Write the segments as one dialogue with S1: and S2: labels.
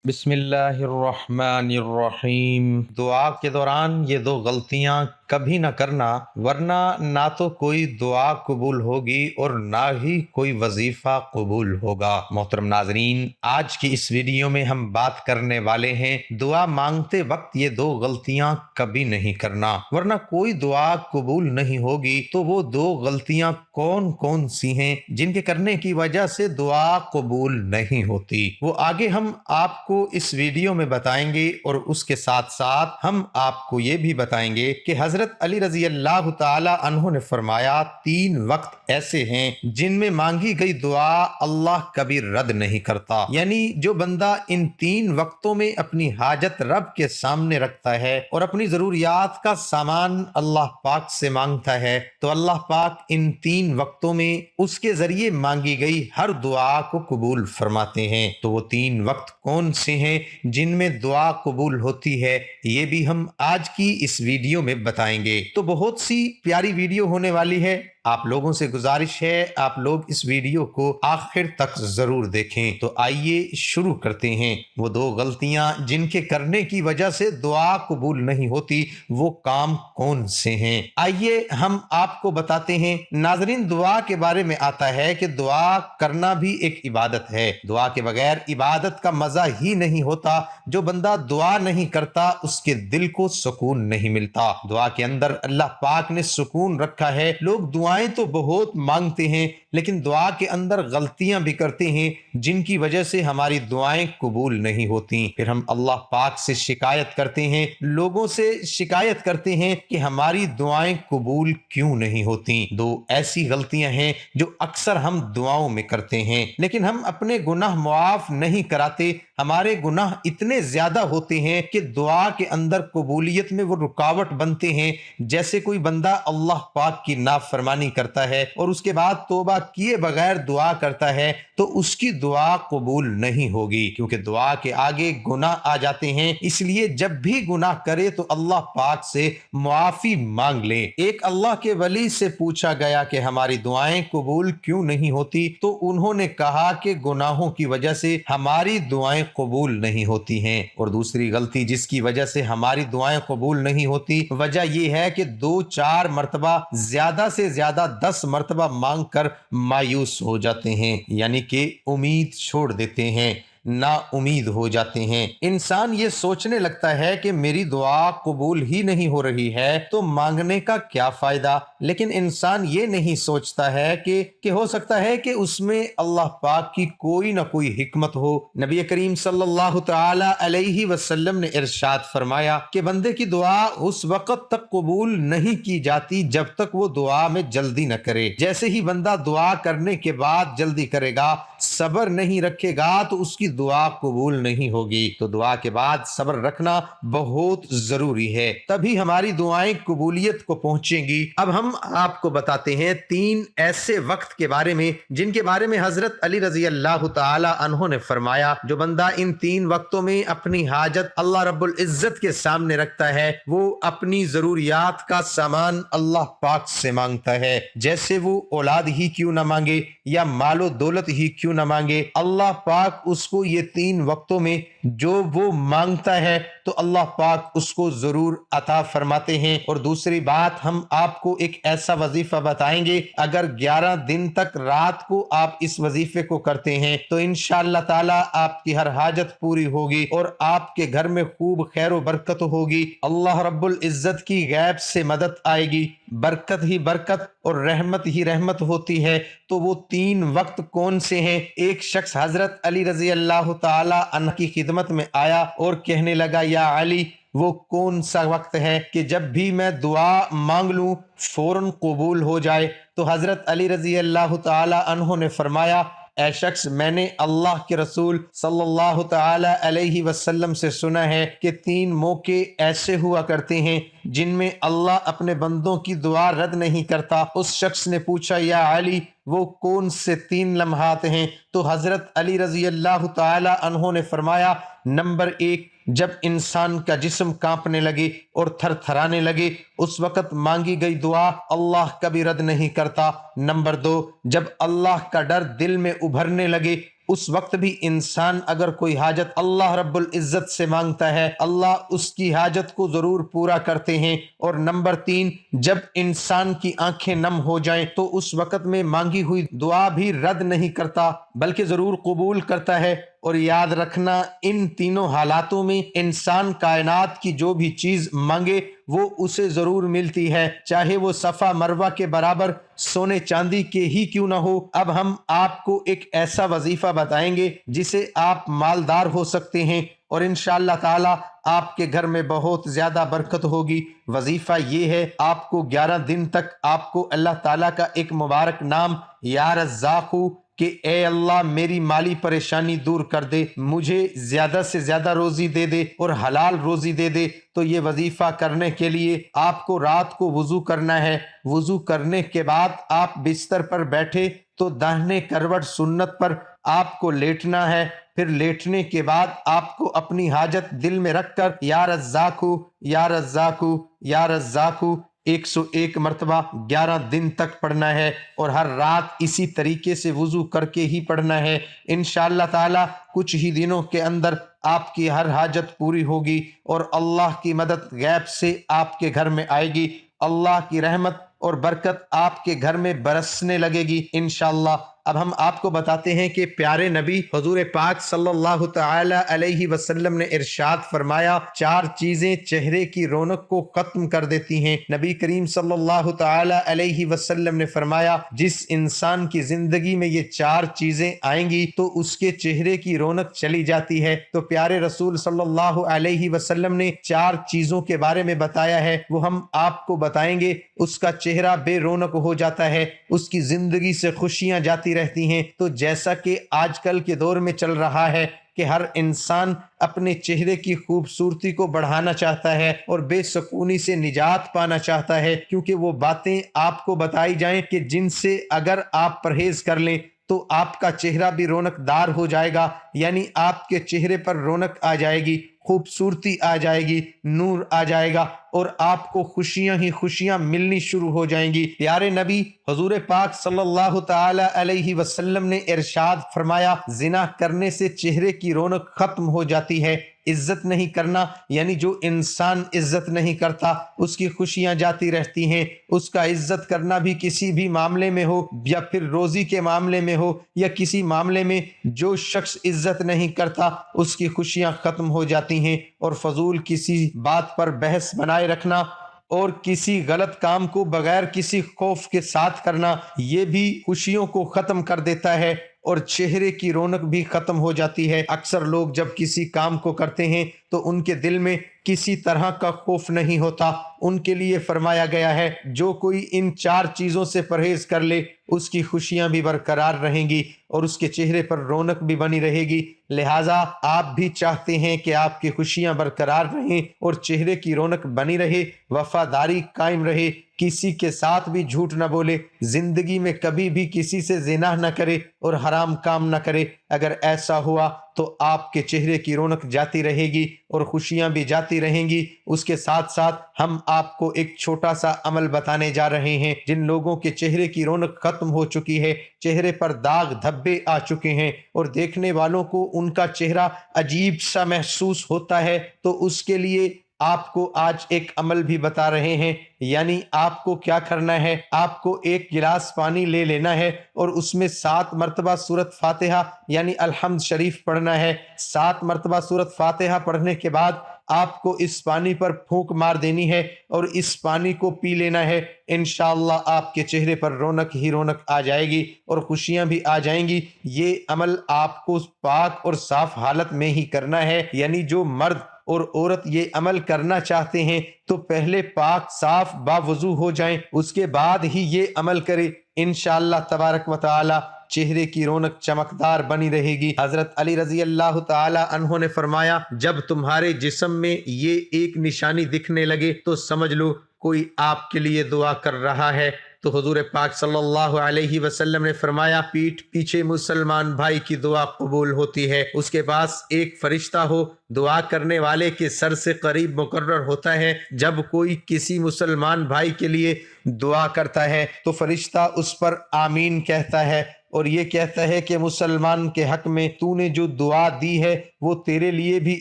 S1: بسم اللہ الرحمن الرحیم۔ دعا کے دوران یہ دو غلطیاں کبھی نہ کرنا، ورنہ نہ تو کوئی دعا قبول ہوگی اور نہ ہی کوئی وظیفہ قبول ہوگا۔ محترم ناظرین، آج کی اس ویڈیو میں ہم بات کرنے والے ہیں دعا مانگتے وقت یہ دو غلطیاں کبھی نہیں کرنا، ورنہ کوئی دعا قبول نہیں ہوگی۔ تو وہ دو غلطیاں کون کون سی ہیں جن کے کرنے کی وجہ سے دعا قبول نہیں ہوتی، وہ آگے ہم آپ کو اس ویڈیو میں بتائیں گے، اور اس کے ساتھ ساتھ ہم آپ کو یہ بھی بتائیں گے کہ حضرت علی رضی اللہ تعالی عنہ نے فرمایا 3 وقت ایسے ہیں جن میں مانگی گئی دعا اللہ کبھی رد نہیں کرتا۔ یعنی جو بندہ ان 3 وقتوں میں اپنی حاجت رب کے سامنے رکھتا ہے اور اپنی ضروریات کا سامان اللہ پاک سے مانگتا ہے، تو اللہ پاک ان 3 وقتوں میں اس کے ذریعے مانگی گئی ہر دعا کو قبول فرماتے ہیں۔ تو وہ 3 وقت کون سے ہیں جن میں دعا قبول ہوتی ہے، یہ بھی ہم آج کی اس ویڈیو میں بتائیں گے۔ تو بہت سی پیاری ویڈیو ہونے والی ہے، آپ لوگوں سے گزارش ہے آپ لوگ اس ویڈیو کو آخر تک ضرور دیکھیں۔ تو آئیے شروع کرتے ہیں۔ وہ دو غلطیاں جن کے کرنے کی وجہ سے دعا قبول نہیں ہوتی، وہ کام کون سے ہیں، آئیے ہم آپ کو بتاتے ہیں۔ ناظرین، دعا کے بارے میں آتا ہے کہ دعا کرنا بھی ایک عبادت ہے، دعا کے بغیر عبادت کا مزہ ہی نہیں ہوتا۔ جو بندہ دعا نہیں کرتا اس کے دل کو سکون نہیں ملتا۔ دعا کے اندر اللہ پاک نے سکون رکھا ہے۔ لوگ دعائیں تو بہت مانگتے ہیں، لیکن دعا کے اندر غلطیاں بھی کرتے ہیں جن کی وجہ سے ہماری دعائیں قبول نہیں ہوتی۔ پھر ہم اللہ پاک سے شکایت کرتے ہیں، لوگوں سے شکایت کرتے ہیں کہ ہماری دعائیں قبول کیوں نہیں ہوتی۔ دو ایسی غلطیاں ہیں جو اکثر ہم دعاؤں میں کرتے ہیں، لیکن ہم اپنے گناہ معاف نہیں کراتے۔ ہمارے گناہ اتنے زیادہ ہوتے ہیں کہ دعا کے اندر قبولیت میں وہ رکاوٹ بنتے ہیں۔ جیسے کوئی بندہ اللہ پاک کی نافرمانی کرتا ہے اور اس کے بعد توبہ کیے بغیر دعا کرتا ہے، تو اس کی دعا قبول نہیں ہوگی، کیونکہ دعا کے آگے گناہ آ جاتے ہیں۔ اس لیے جب بھی گناہ کرے تو اللہ پاک سے معافی مانگ لے۔ ایک اللہ کے ولی سے پوچھا گیا کہ ہماری دعائیں قبول کیوں نہیں ہوتی، تو انہوں نے کہا کہ گناہوں کی وجہ سے ہماری دعائیں قبول نہیں ہوتی ہیں۔ اور دوسری غلطی جس کی وجہ سے ہماری دعائیں قبول نہیں ہوتی، وجہ یہ ہے کہ 2-4 مرتبہ، زیادہ سے زیادہ 10 مرتبہ مانگ کر مایوس ہو جاتے ہیں، یعنی کہ امید چھوڑ دیتے ہیں، نا امید ہو جاتے ہیں۔ انسان یہ سوچنے لگتا ہے کہ میری دعا قبول ہی نہیں ہو رہی ہے تو مانگنے کا کیا فائدہ، لیکن انسان یہ نہیں سوچتا ہے کہ ہو سکتا ہے کہ اس میں اللہ پاک کی کوئی نہ کوئی حکمت ہو۔ نبی کریم صلی اللہ تعالی علیہ وسلم نے ارشاد فرمایا کہ بندے کی دعا اس وقت تک قبول نہیں کی جاتی جب تک وہ دعا میں جلدی نہ کرے۔ جیسے ہی بندہ دعا کرنے کے بعد جلدی کرے گا، صبر نہیں رکھے گا، تو اس کی دعا قبول نہیں ہوگی۔ تو دعا کے بعد صبر رکھنا بہت ضروری ہے، تبھی ہماری دعائیں قبولیت کو پہنچیں گی۔ اب ہم آپ کو بتاتے ہیں 3 ایسے وقت کے بارے میں جن کے بارے میں حضرت علی رضی اللہ تعالی عنہ نے فرمایا جو بندہ ان 3 وقتوں میں اپنی حاجت اللہ رب العزت کے سامنے رکھتا ہے، وہ اپنی ضروریات کا سامان اللہ پاک سے مانگتا ہے۔ جیسے وہ اولاد ہی کیوں نہ مانگے یا مال و دولت ہی کیوں نہ مانگے، اللہ پاک اس کو یہ 3 وقتوں میں جو وہ مانگتا ہے تو اللہ پاک اس کو ضرور عطا فرماتے ہیں۔ اور دوسری بات، ہم آپ کو ایک ایسا وظیفہ بتائیں گے، اگر 11 دن تک رات کو آپ اس وظیفے کو کرتے ہیں تو انشاءاللہ تعالی آپ کی ہر حاجت پوری ہوگی اور آپ کے گھر میں خوب خیر و برکت ہوگی۔ اللہ رب العزت کی غیب سے مدد آئے گی، برکت ہی برکت اور رحمت ہی رحمت ہوتی ہے۔ تو وہ 3 وقت کون سے ہیں؟ ایک شخص حضرت علی رضی اللہ تعالی عنہ کی خدمت میں آیا اور کہنے لگا، یا علی، وہ کون سا وقت ہے کہ جب بھی میں دعا مانگ لوں فوراً قبول ہو جائے؟ تو حضرت علی رضی اللہ تعالی عنہ نے فرمایا، اے شخص، میں نے اللہ کے رسول صلی اللہ تعالی علیہ وسلم سے سنا ہے کہ 3 موقع ایسے ہوا کرتے ہیں جن میں اللہ اپنے بندوں کی دعا رد نہیں کرتا۔ اس شخص نے پوچھا، یا علی، وہ کون سے 3 لمحات ہیں؟ تو حضرت علی رضی اللہ تعالی عنہ نے فرمایا، نمبر 1، جب انسان کا جسم کانپنے لگے اور تھر تھرانے لگے، اس وقت مانگی گئی دعا اللہ کبھی رد نہیں کرتا۔ نمبر 2، جب اللہ کا ڈر دل میں ابھرنے لگے، اس وقت بھی انسان اگر کوئی حاجت اللہ رب العزت سے مانگتا ہے اللہ اس کی حاجت کو ضرور پورا کرتے ہیں۔ اور نمبر 3، جب انسان کی آنکھیں نم ہو جائیں تو اس وقت میں مانگی ہوئی دعا بھی رد نہیں کرتا بلکہ ضرور قبول کرتا ہے۔ اور یاد رکھنا ان تینوں حالاتوں میں انسان کائنات کی جو بھی چیز مانگے وہ اسے ضرور ملتی ہے، چاہے وہ صفا مروہ کے برابر سونے چاندی کے ہی کیوں نہ ہو۔ اب ہم آپ کو ایک ایسا وظیفہ بتائیں گے جسے آپ مالدار ہو سکتے ہیں اور انشاءاللہ تعالی آپ کے گھر میں بہت زیادہ برکت ہوگی۔ وظیفہ یہ ہے، آپ کو 11 دن تک آپ کو اللہ تعالیٰ کا ایک مبارک نام یا رزاق کہ اے اللہ میری مالی پریشانی دور کر دے، مجھے زیادہ سے زیادہ روزی دے دے اور حلال روزی دے دے۔ تو یہ وظیفہ کرنے کے لیے آپ کو رات کو وضو کرنا ہے۔ وضو کرنے کے بعد آپ بستر پر بیٹھے تو داہنے کروٹ سنت پر آپ کو لیٹنا ہے۔ پھر لیٹنے کے بعد آپ کو اپنی حاجت دل میں رکھ کر یا رزاق یا رزاق یا رزاق 101 مرتبہ 11 دن تک پڑھنا ہے، اور ہر رات اسی طریقے سے وضو کر کے ہی پڑھنا ہے۔ انشاءاللہ تعالی کچھ ہی دنوں کے اندر آپ کی ہر حاجت پوری ہوگی اور اللہ کی مدد غیب سے آپ کے گھر میں آئے گی۔ اللہ کی رحمت اور برکت آپ کے گھر میں برسنے لگے گی انشاءاللہ۔ اب ہم آپ کو بتاتے ہیں کہ پیارے نبی حضور پاک صلی اللہ تعالی علیہ وسلم نے ارشاد فرمایا 4 چیزیں چہرے کی رونق کو ختم کر دیتی ہیں۔ نبی کریم صلی اللہ تعالی علیہ وسلم نے فرمایا جس انسان کی زندگی میں یہ 4 چیزیں آئیں گی تو اس کے چہرے کی رونق چلی جاتی ہے۔ تو پیارے رسول صلی اللہ علیہ وسلم نے 4 چیزوں کے بارے میں بتایا ہے، وہ ہم آپ کو بتائیں گے۔ اس کا چہرہ بے رونق ہو جاتا ہے، اس کی زندگی سے خوشیاں جاتی رہتی ہیں۔ تو جیسا کہ آج کل کے دور میں چل رہا ہے کہ ہر انسان اپنے چہرے کی خوبصورتی کو بڑھانا چاہتا ہے اور بے سکونی سے نجات پانا چاہتا ہے، کیونکہ وہ باتیں آپ کو بتائی جائیں کہ جن سے اگر آپ پرہیز کر لیں تو آپ کا چہرہ بھی رونق دار ہو جائے گا، یعنی آپ کے چہرے پر رونق آ جائے گی، خوبصورتی آ جائے گی، نور آ جائے گا اور آپ کو خوشیاں ہی خوشیاں ملنی شروع ہو جائیں گی۔ پیارے نبی حضور پاک صلی اللہ تعالی علیہ وسلم نے ارشاد فرمایا زنا کرنے سے چہرے کی رونق ختم ہو جاتی ہے۔ عزت نہیں کرنا یعنی جو انسان عزت نہیں کرتا اس کی خوشیاں جاتی رہتی ہیں۔ اس کا عزت کرنا بھی کسی بھی معاملے میں ہو یا پھر روزی کے معاملے میں ہو یا کسی معاملے میں، جو شخص عزت نہیں کرتا اس کی خوشیاں ختم ہو جاتی ہیں۔ اور فضول کسی بات پر بحث بنائے رکھنا اور کسی غلط کام کو بغیر کسی خوف کے ساتھ کرنا یہ بھی خوشیوں کو ختم کر دیتا ہے اور چہرے کی رونق بھی ختم ہو جاتی ہے۔ اکثر لوگ جب کسی کام کو کرتے ہیں تو ان کے دل میں کسی طرح کا خوف نہیں ہوتا۔ ان کے لیے فرمایا گیا ہے جو کوئی ان 4 چیزوں سے پرہیز کر لے اس کی خوشیاں بھی برقرار رہیں گی اور اس کے چہرے پر رونق بھی بنی رہے گی۔ لہٰذا آپ بھی چاہتے ہیں کہ آپ کی خوشیاں برقرار رہیں اور چہرے کی رونق بنی رہے، وفاداری قائم رہے، کسی کے ساتھ بھی جھوٹ نہ بولے، زندگی میں کبھی بھی کسی سے زنا نہ کرے اور حرام کام نہ کرے۔ اگر ایسا ہوا تو آپ کے چہرے کی رونق جاتی رہے گی اور خوشیاں بھی جاتی رہیں گی۔ اس کے ساتھ ساتھ ہم آپ کو ایک چھوٹا سا عمل بتانے جا رہے ہیں۔ جن لوگوں کے چہرے کی رونق ختم ہو چکی ہے، چہرے پر داغ دھبے آ چکے ہیں اور دیکھنے والوں کو ان کا چہرہ عجیب سا محسوس ہوتا ہے، تو اس کے لیے آپ کو آج ایک عمل بھی بتا رہے ہیں۔ یعنی آپ کو کیا کرنا ہے، آپ کو ایک گلاس پانی لے لینا ہے اور اس میں 7 مرتبہ سورۃ فاتحہ یعنی الحمد شریف پڑھنا ہے۔ 7 مرتبہ سورۃ فاتحہ پڑھنے کے بعد آپ کو اس پانی پر پھونک مار دینی ہے اور اس پانی کو پی لینا ہے۔ انشاءاللہ آپ کے چہرے پر رونق ہی رونق آ جائے گی اور خوشیاں بھی آ جائیں گی۔ یہ عمل آپ کو پاک اور صاف حالت میں ہی کرنا ہے، یعنی جو مرد اور عورت یہ عمل کرنا چاہتے ہیں تو پہلے پاک صاف باوضو ہو جائیں، اس کے بعد ہی یہ عمل کرے۔ انشاءاللہ تبارک و تعالی چہرے کی رونق چمکدار بنی رہے گی۔ حضرت علی رضی اللہ تعالی عنہ نے فرمایا جب تمہارے جسم میں یہ ایک نشانی دکھنے لگے تو سمجھ لو کوئی آپ کے لیے دعا کر رہا ہے۔ تو حضور پاک صلی اللہ علیہ وسلم نے فرمایا پیٹھ پیچھے مسلمان بھائی کی دعا قبول ہوتی ہے، اس کے پاس ایک فرشتہ ہو دعا کرنے والے کے سر سے قریب مقرر ہوتا ہے۔ جب کوئی کسی مسلمان بھائی کے لیے دعا کرتا ہے تو فرشتہ اس پر آمین کہتا ہے۔ اور یہ کہتا ہے کہ مسلمان کے حق میں تو نے جو دعا دی ہے وہ تیرے لیے بھی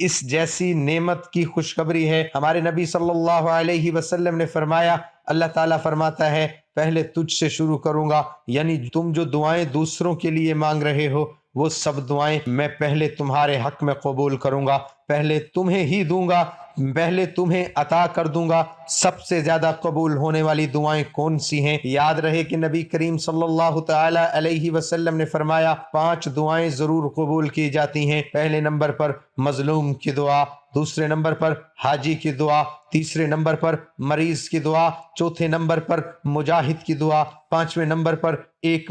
S1: اس جیسی نعمت کی خوشخبری ہے۔ ہمارے نبی صلی اللہ علیہ وسلم نے فرمایا، اللہ تعالیٰ فرماتا ہے پہلے تجھ سے شروع کروں گا، یعنی تم جو دعائیں دوسروں کے لیے مانگ رہے ہو وہ سب دعائیں میں پہلے تمہارے حق میں قبول کروں گا، پہلے تمہیں ہی دوں گا، پہلے تمہیں عطا کر دوں گا۔ سب سے زیادہ قبول ہونے والی دعائیں کون سی ہیں؟ یاد رہے کہ نبی کریم صلی اللہ تعالی علیہ وسلم نے فرمایا 5 دعائیں ضرور قبول کی جاتی ہیں۔ پہلے نمبر پر مظلوم کی دعا، دوسرے نمبر پر حاجی کی دعا، تیسرے نمبر پر مریض کی دعا، چوتھے نمبر پر مجاہد کی دعا، 5ویں نمبر پر ایک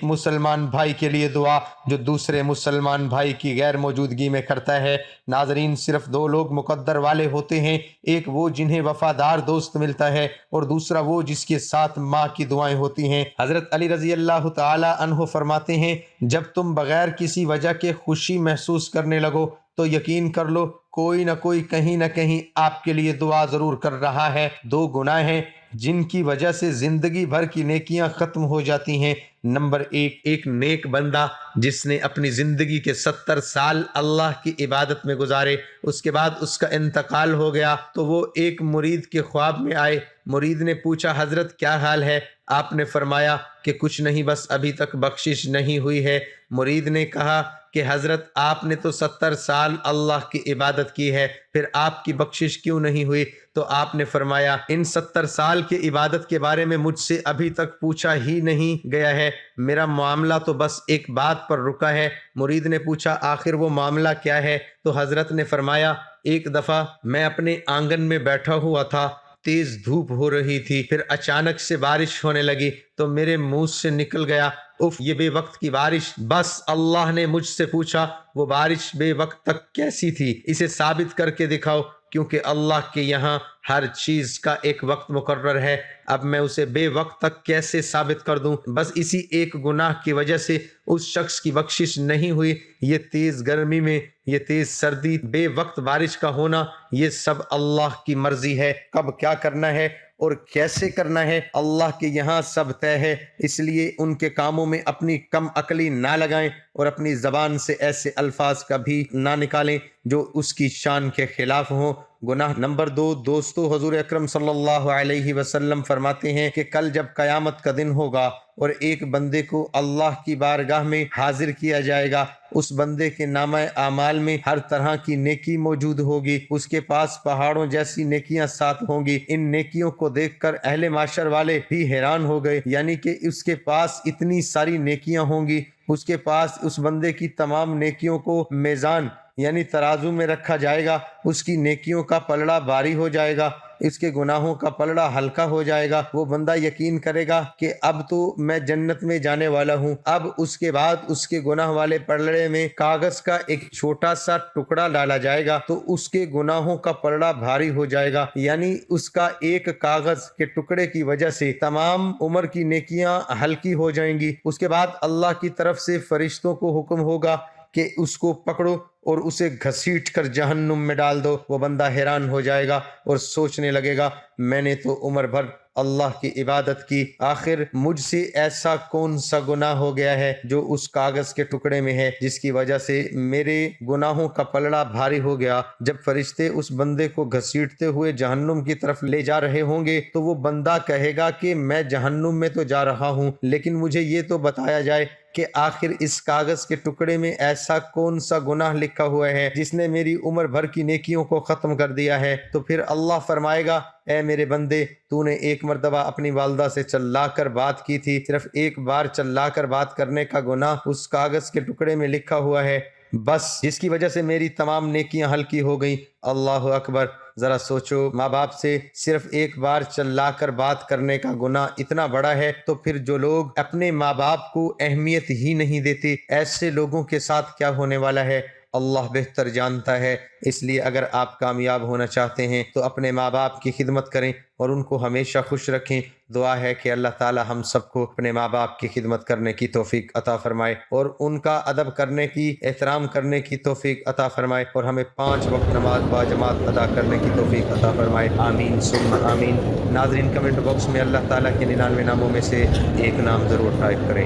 S1: مسلمان بھائی کے لیے دعا جو دوسرے مسلمان بھائی کی غیر موجودگی میں کرتا ہے۔ ناظرین، صرف 2 لوگ مقدر والے ہوتے ہیں، ایک وہ جنہیں وفادار دوست ملتا ہے اور دوسرا وہ جس کے ساتھ ماں کی دعائیں ہوتی ہیں۔ حضرت علی رضی اللہ تعالی عنہ فرماتے ہیں جب تم بغیر کسی وجہ کے خوشی محسوس کرنے لگو تو یقین کر لو کوئی نہ کوئی کہیں نہ کہیں آپ کے لیے دعا ضرور کر رہا ہے۔ 2 گناہ ہیں جن کی وجہ سے زندگی بھر کی نیکیاں ختم ہو جاتی ہیں۔ نمبر 1، ایک نیک بندہ جس نے اپنی زندگی کے 70 سال اللہ کی عبادت میں گزارے، اس کے بعد اس کا انتقال ہو گیا تو وہ ایک مرید کے خواب میں آئے۔ مرید نے پوچھا حضرت کیا حال ہے؟ آپ نے فرمایا کہ کچھ نہیں، بس ابھی تک بخشش نہیں ہوئی ہے۔ مرید نے کہا کہ حضرت آپ نے تو 70 سال اللہ کی عبادت کی ہے، پھر آپ کی بخشش کیوں نہیں ہوئی؟ تو آپ نے فرمایا ان 70 سال کی عبادت کے بارے میں مجھ سے ابھی تک پوچھا ہی نہیں گیا ہے، میرا معاملہ تو بس ایک بات پر رکا ہے۔ مرید نے پوچھا آخر وہ معاملہ کیا ہے؟ تو حضرت نے فرمایا ایک دفعہ میں اپنے آنگن میں بیٹھا ہوا تھا، تیز دھوپ ہو رہی تھی، پھر اچانک سے بارش ہونے لگی تو میرے منہ سے نکل گیا اف یہ بے وقت کی بارش۔ بس اللہ نے مجھ سے پوچھا وہ بارش بے وقت تک کیسی تھی، اسے ثابت کر کے دکھاؤ، کیونکہ اللہ کے یہاں ہر چیز کا ایک وقت مقرر ہے، اب میں اسے بے وقت تک کیسے ثابت کر دوں؟ بس اسی ایک گناہ کی وجہ سے اس شخص کی بخشش نہیں ہوئی۔ یہ تیز گرمی میں، یہ تیز سردی، بے وقت بارش کا ہونا، یہ سب اللہ کی مرضی ہے۔ کب کیا کرنا ہے اور کیسے کرنا ہے اللہ کے یہاں سب طے ہے، اس لیے ان کے کاموں میں اپنی کم عقلی نہ لگائیں اور اپنی زبان سے ایسے الفاظ کبھی نہ نکالیں جو اس کی شان کے خلاف ہوں۔ گناہ نمبر 2، دوستو حضور اکرم صلی اللہ علیہ وسلم فرماتے ہیں کہ کل جب قیامت کا دن ہوگا اور ایک بندے کو اللہ کی بارگاہ میں حاضر کیا جائے گا، اس بندے کے نامہ اعمال میں ہر طرح کی نیکی موجود ہوگی، اس کے پاس پہاڑوں جیسی نیکیاں ساتھ ہوں گی۔ ان نیکیوں کو دیکھ کر اہل معاشر والے بھی حیران ہو گئے، یعنی کہ اس کے پاس اتنی ساری نیکیاں ہوں گی۔ اس کے پاس اس بندے کی تمام نیکیوں کو میزان یعنی ترازو میں رکھا جائے گا، اس کی نیکیوں کا پلڑا بھاری ہو جائے گا، اس کے گناہوں کا پلڑا ہلکا ہو جائے گا۔ وہ بندہ یقین کرے گا کہ اب تو میں جنت میں جانے والا ہوں۔ اب اس کے بعد اس کے گناہ والے پلڑے میں کاغذ کا ایک چھوٹا سا ٹکڑا ڈالا جائے گا تو اس کے گناہوں کا پلڑا بھاری ہو جائے گا، یعنی اس کا ایک کاغذ کے ٹکڑے کی وجہ سے تمام عمر کی نیکیاں ہلکی ہو جائیں گی۔ اس کے بعد اللہ کی طرف سے فرشتوں کو حکم ہوگا کہ اس کو پکڑو اور اسے گھسیٹ کر جہنم میں ڈال دو۔ وہ بندہ حیران ہو جائے گا اور سوچنے لگے گا میں نے تو عمر بھر اللہ کی عبادت کی، آخر مجھ سے ایسا کون سا گناہ ہو گیا ہے جو اس کاغذ کے ٹکڑے میں ہے جس کی وجہ سے میرے گناہوں کا پلڑا بھاری ہو گیا۔ جب فرشتے اس بندے کو گھسیٹتے ہوئے جہنم کی طرف لے جا رہے ہوں گے تو وہ بندہ کہے گا کہ میں جہنم میں تو جا رہا ہوں، لیکن مجھے یہ تو بتایا جائے کہ آخر اس کاغذ کے ٹکڑے میں ایسا کون سا گناہ لکھا ہوا ہے جس نے میری عمر بھر کی نیکیوں کو ختم کر دیا ہے؟ تو پھر اللہ فرمائے گا اے میرے بندے، تو نے ایک مرتبہ اپنی والدہ سے چلا کر بات کی تھی، صرف ایک بار چلا کر بات کرنے کا گناہ اس کاغذ کے ٹکڑے میں لکھا ہوا ہے، بس جس کی وجہ سے میری تمام نیکیاں ہلکی ہو گئیں۔ اللہ اکبر! ذرا سوچو، ماں باپ سے صرف ایک بار چلا کر بات کرنے کا گناہ اتنا بڑا ہے، تو پھر جو لوگ اپنے ماں باپ کو اہمیت ہی نہیں دیتے، ایسے لوگوں کے ساتھ کیا ہونے والا ہے اللہ بہتر جانتا ہے۔ اس لیے اگر آپ کامیاب ہونا چاہتے ہیں تو اپنے ماں باپ کی خدمت کریں اور ان کو ہمیشہ خوش رکھیں۔ دعا ہے کہ اللہ تعالی ہم سب کو اپنے ماں باپ کی خدمت کرنے کی توفیق عطا فرمائے اور ان کا ادب کرنے کی، احترام کرنے کی توفیق عطا فرمائے اور ہمیں 5 وقت نماز باجماعت ادا کرنے کی توفیق عطا فرمائے، آمین ثم آمین۔ ناظرین، کمنٹ باکس میں اللہ تعالیٰ کے 99 ناموں میں سے ایک نام ضرور ٹائپ کریں۔